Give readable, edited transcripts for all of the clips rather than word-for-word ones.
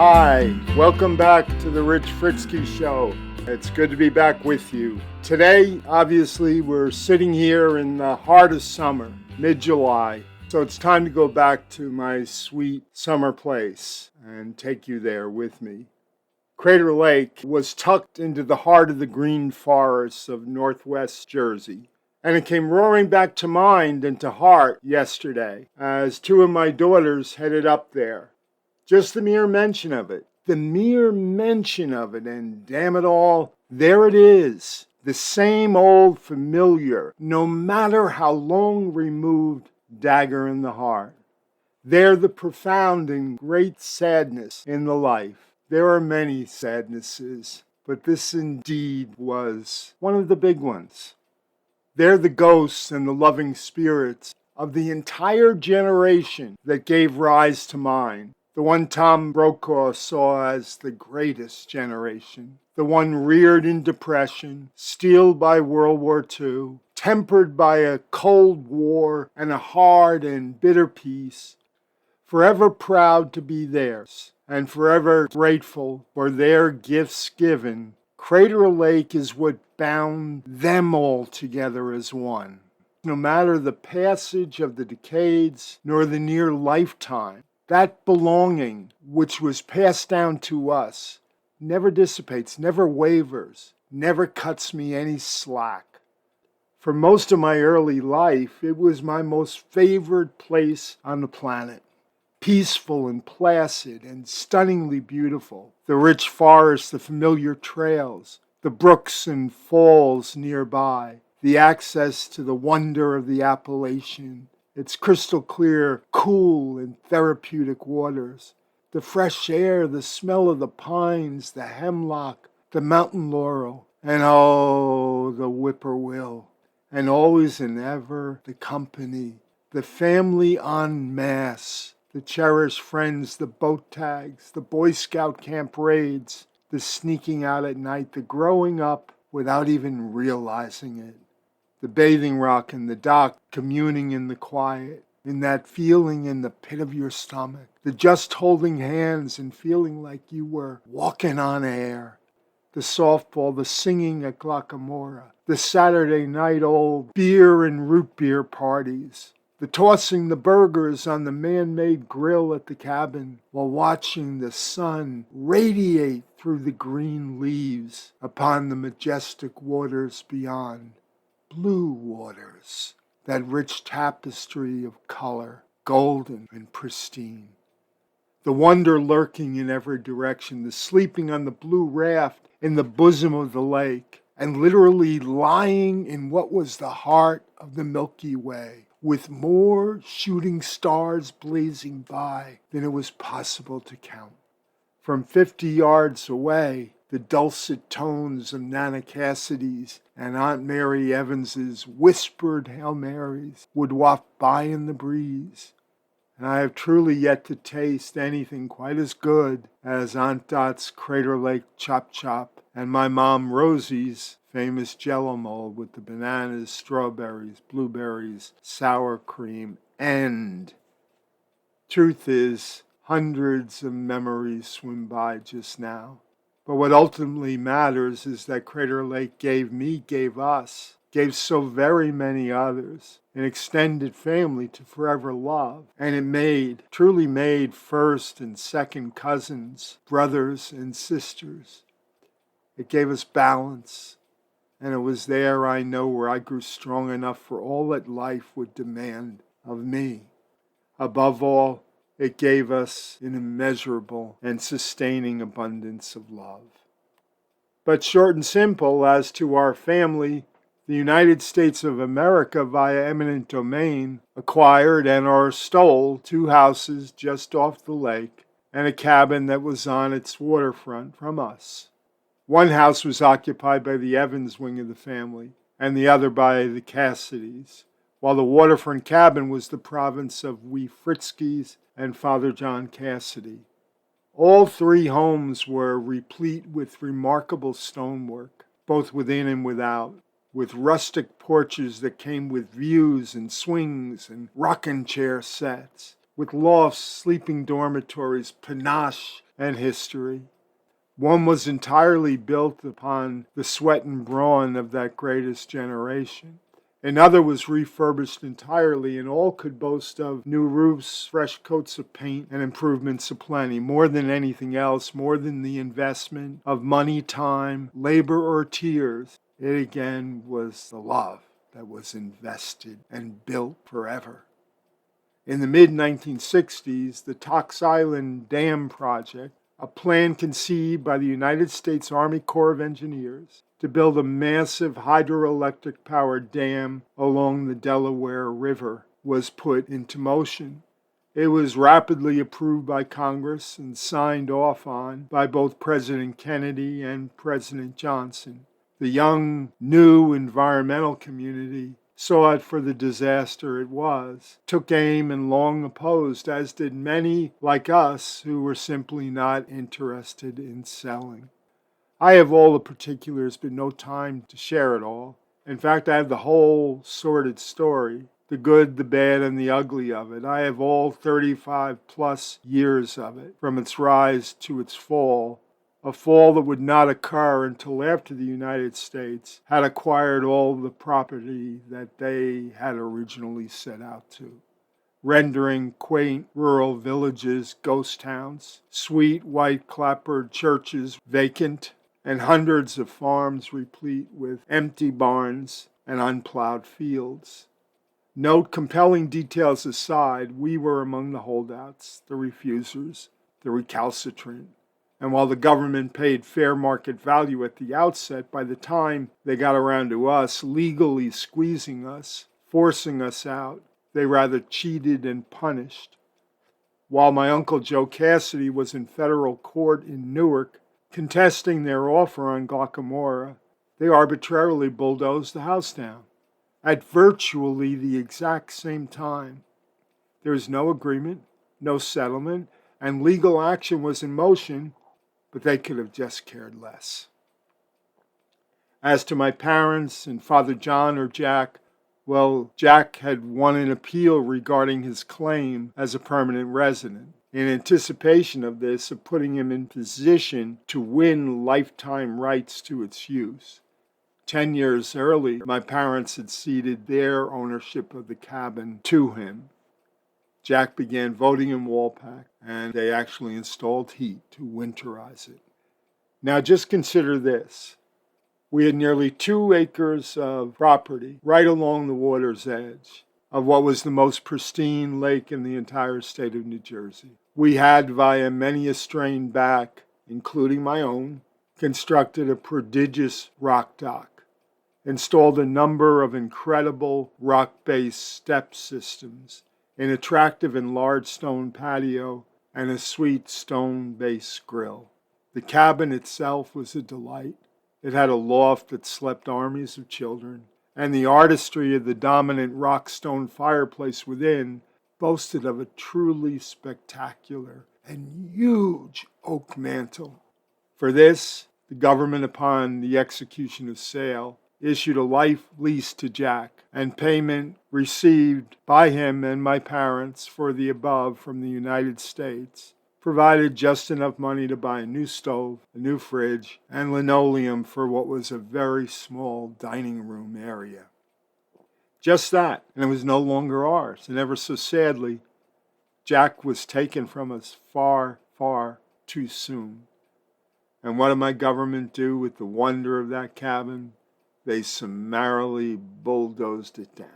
Hi, welcome back to the Rich Fritzky Show. It's good to be back with you. Today, obviously, we're sitting here in the heart of summer, mid-July. So it's time to go back to my sweet summer place and take you there with me. Crater Lake was tucked into the heart of the green forests of northwest Jersey. And it came roaring back to mind and to heart yesterday as two of my daughters headed up there. Just the mere mention of it, and damn it all, there it is, the same old familiar, no matter how long removed, dagger in the heart. There the profound and great sadness in the life. There are many sadnesses, but this indeed was one of the big ones. There the ghosts and the loving spirits of the entire generation that gave rise to mine. The one Tom Brokaw saw as the greatest generation. The one reared in depression, steeled by World War II, tempered by a Cold War and a hard and bitter peace. Forever proud to be theirs, and forever grateful for their gifts given. Crater Lake is what bound them all together as one. No matter the passage of the decades, nor the near lifetime, that belonging which was passed down to us never dissipates, never wavers, never cuts me any slack. For most of my early life, it was my most favored place on the planet. Peaceful and placid and stunningly beautiful. The rich forests, the familiar trails, the brooks and falls nearby, the access to the wonder of the Appalachian, its crystal clear, cool, and therapeutic waters, the fresh air, the smell of the pines, the hemlock, the mountain laurel, and oh, the whippoorwill, and always and ever the company, the family en masse, the cherished friends, the boat tags, the Boy Scout camp raids, the sneaking out at night, the growing up without even realizing it. The bathing rock and the dock, communing in the quiet, in that feeling in the pit of your stomach, the just holding hands and feeling like you were walking on air, the softball, the singing at Glockamora, the Saturday night old beer and root beer parties, the tossing the burgers on the man-made grill at the cabin while watching the sun radiate through the green leaves upon the majestic waters beyond. Blue waters, that rich tapestry of color, golden and pristine. The wonder lurking in every direction, the sleeping on the blue raft in the bosom of the lake, and literally lying in what was the heart of the Milky Way, with more shooting stars blazing by than it was possible to count. From 50 yards away, the dulcet tones of Nana Cassidy's and Aunt Mary Evans's whispered Hail Marys would waft by in the breeze. And I have truly yet to taste anything quite as good as Aunt Dot's Crater Lake Chop Chop and my mom Rosie's famous Jello mold with the bananas, strawberries, blueberries, sour cream, and truth is, hundreds of memories swim by just now. But what ultimately matters is that Crater Lake gave us, gave so very many others, an extended family to forever love. And it truly made first and second cousins, brothers and sisters. It gave us balance. And it was there, I know, where I grew strong enough for all that life would demand of me. Above all, it gave us an immeasurable and sustaining abundance of love. But short and simple, as to our family, the United States of America, via eminent domain, acquired and/or stole 2 houses just off the lake and a cabin that was on its waterfront from us. One house was occupied by the Evans wing of the family, and the other by the Cassidys, while the waterfront cabin was the province of we Fritzkys and Father John Cassidy. All 3 homes were replete with remarkable stonework, both within and without, with rustic porches that came with views and swings and rocking chair sets, with lofts, sleeping dormitories, panache, and history. One was entirely built upon the sweat and brawn of that greatest generation. Another was refurbished entirely, and all could boast of new roofs, fresh coats of paint, and improvements aplenty. More than anything else, more than the investment of money, time, labor, or tears, it again was the love that was invested and built forever. In the mid-1960s, the Tox Island Dam Project, a plan conceived by the United States Army Corps of Engineers to build a massive hydroelectric powered dam along the Delaware River, was put into motion. It was rapidly approved by Congress and signed off on by both President Kennedy and President Johnson. The young, new environmental community saw it for the disaster it was, took aim and long opposed, as did many like us who were simply not interested in selling. I have all the particulars, but no time to share it all. In fact, I have the whole sordid story, the good, the bad, and the ugly of it. I have all 35 plus years of it, from its rise to its fall, a fall that would not occur until after the United States had acquired all the property that they had originally set out to, rendering quaint rural villages ghost towns, sweet white clapboard churches vacant, and hundreds of farms replete with empty barns and unplowed fields. Note, compelling details aside, we were among the holdouts, the refusers, the recalcitrant. And while the government paid fair market value at the outset, by the time they got around to us, legally squeezing us, forcing us out, they rather cheated and punished. While my Uncle Joe Cassidy was in federal court in Newark, contesting their offer on Glaucomora, they arbitrarily bulldozed the house down at virtually the exact same time. There was no agreement, no settlement, and legal action was in motion, but they could have just cared less. As to my parents and Father John or Jack, well, Jack had won an appeal regarding his claim as a permanent resident, in anticipation of this, of putting him in position to win lifetime rights to its use. 10 years earlier, my parents had ceded their ownership of the cabin to him. Jack began voting in Walpack, and they actually installed heat to winterize it. Now just consider this. We had nearly 2 acres of property right along the water's edge of what was the most pristine lake in the entire state of New Jersey. We had, via many a strain back, including my own, constructed a prodigious rock dock, installed a number of incredible rock-based step systems, an attractive and large stone patio, and a sweet stone-based grill. The cabin itself was a delight. It had a loft that slept armies of children, and the artistry of the dominant rock-stone fireplace within boasted of a truly spectacular and huge oak mantel. For this, the government, upon the execution of sale, issued a life lease to Jack, and payment received by him and my parents for the above from the United States provided just enough money to buy a new stove, a new fridge, and linoleum for what was a very small dining room area. Just that, and it was no longer ours, and ever so sadly, Jack was taken from us far, far too soon. And what did my government do with the wonder of that cabin? They summarily bulldozed it down.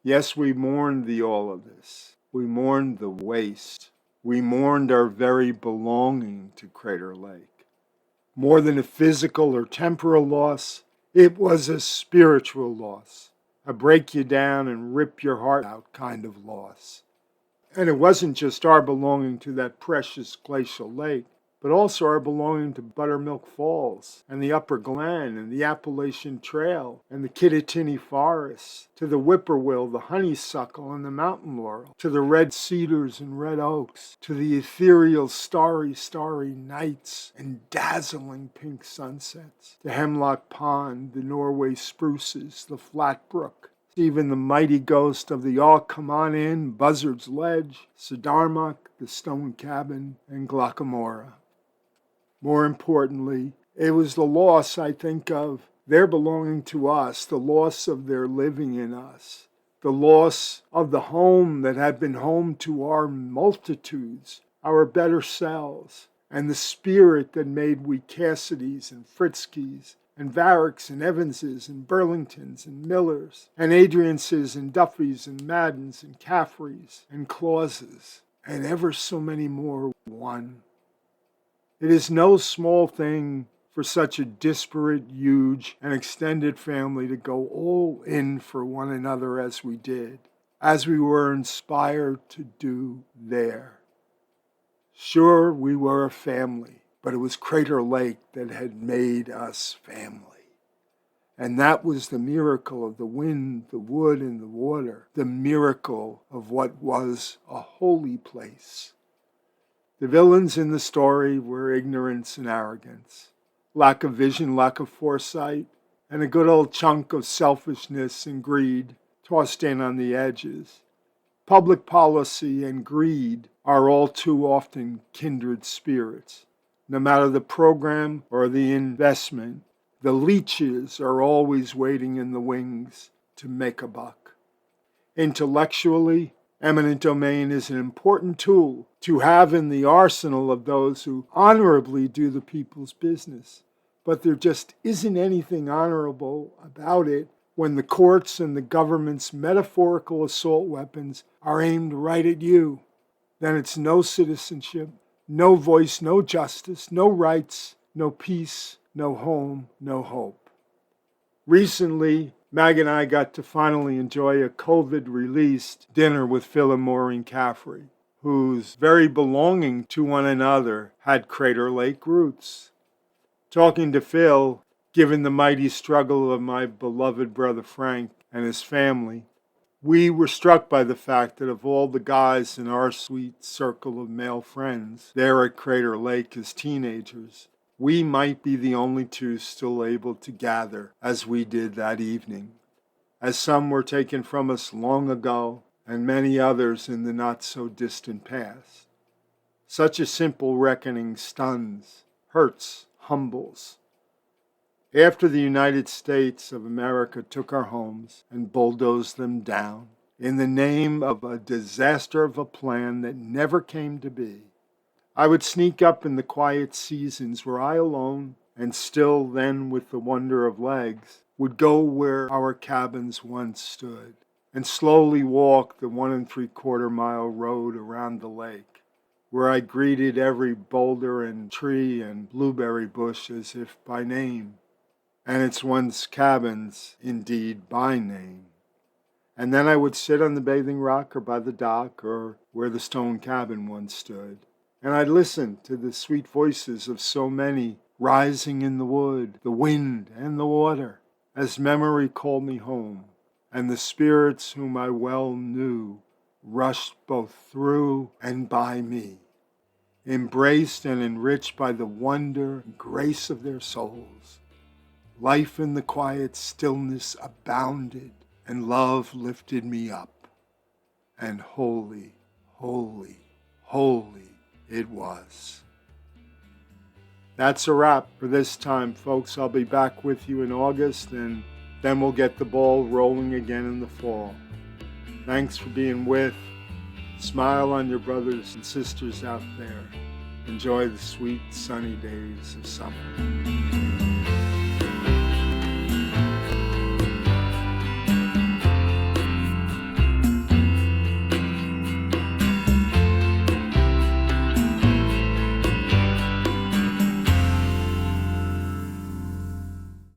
Yes, we mourned the all of this. We mourned the waste. We mourned our very belonging to Crater Lake. More than a physical or temporal loss, it was a spiritual loss, a break you down and rip your heart out kind of loss. And it wasn't just our belonging to that precious glacial lake, but also our belonging to Buttermilk Falls and the Upper Glen and the Appalachian Trail and the Kittatinny Forests, to the whippoorwill, the honeysuckle, and the mountain laurel, to the red cedars and red oaks, to the ethereal starry nights and dazzling pink sunsets, to Hemlock Pond, the Norway spruces, the flat brook, even the mighty ghost of the All Come On In, Buzzard's Ledge, Sidarmok, the Stone Cabin, and Glockamora. More importantly, it was the loss, I think, of their belonging to us, the loss of their living in us, the loss of the home that had been home to our multitudes, our better selves, and the spirit that made we Cassidys and Fritzkys and Varricks and Evanses and Burlingtons and Millers and Adrianses and Duffys and Maddens and Caffreys and Clauses and ever so many more one. It is no small thing for such a disparate, huge, and extended family to go all in for one another as we did, as we were inspired to do there. Sure, we were a family, but it was Crater Lake that had made us family. And that was the miracle of the wind, the wood, and the water, the miracle of what was a holy place. The villains in the story were ignorance and arrogance, lack of vision, lack of foresight, and a good old chunk of selfishness and greed tossed in on the edges. Public policy and greed are all too often kindred spirits. No matter the program or the investment, the leeches are always waiting in the wings to make a buck. Intellectually, eminent domain is an important tool to have in the arsenal of those who honorably do the people's business. But there just isn't anything honorable about it when the courts and the government's metaphorical assault weapons are aimed right at you. Then it's no citizenship, no voice, no justice, no rights, no peace, no home, no hope. Recently, Mag and I got to finally enjoy a COVID-released dinner with Phil and Maureen Caffrey, whose very belonging to one another had Crater Lake roots. Talking to Phil, given the mighty struggle of my beloved brother Frank and his family, we were struck by the fact that of all the guys in our sweet circle of male friends there at Crater Lake as teenagers, we might be the only two still able to gather as we did that evening, as some were taken from us long ago and many others in the not-so-distant past. Such a simple reckoning stuns, hurts, humbles. After the United States of America took our homes and bulldozed them down in the name of a disaster of a plan that never came to be, I would sneak up in the quiet seasons where I alone, and still then with the wonder of legs, would go where our cabins once stood and slowly walk the 1 3/4 mile road around the lake, where I greeted every boulder and tree and blueberry bush as if by name, and its once cabins indeed by name. And then I would sit on the bathing rock or by the dock or where the stone cabin once stood, and I'd listen to the sweet voices of so many rising in the wood, the wind and the water, as memory called me home, and the spirits whom I well knew rushed both through and by me, embraced and enriched by the wonder and grace of their souls. Life in the quiet stillness abounded, and love lifted me up, and holy, holy, holy it was. That's a wrap for this time, folks. I'll be back with you in August, and then we'll get the ball rolling again in the fall. Thanks for being with. Smile on your brothers and sisters out there. Enjoy the sweet sunny days of summer.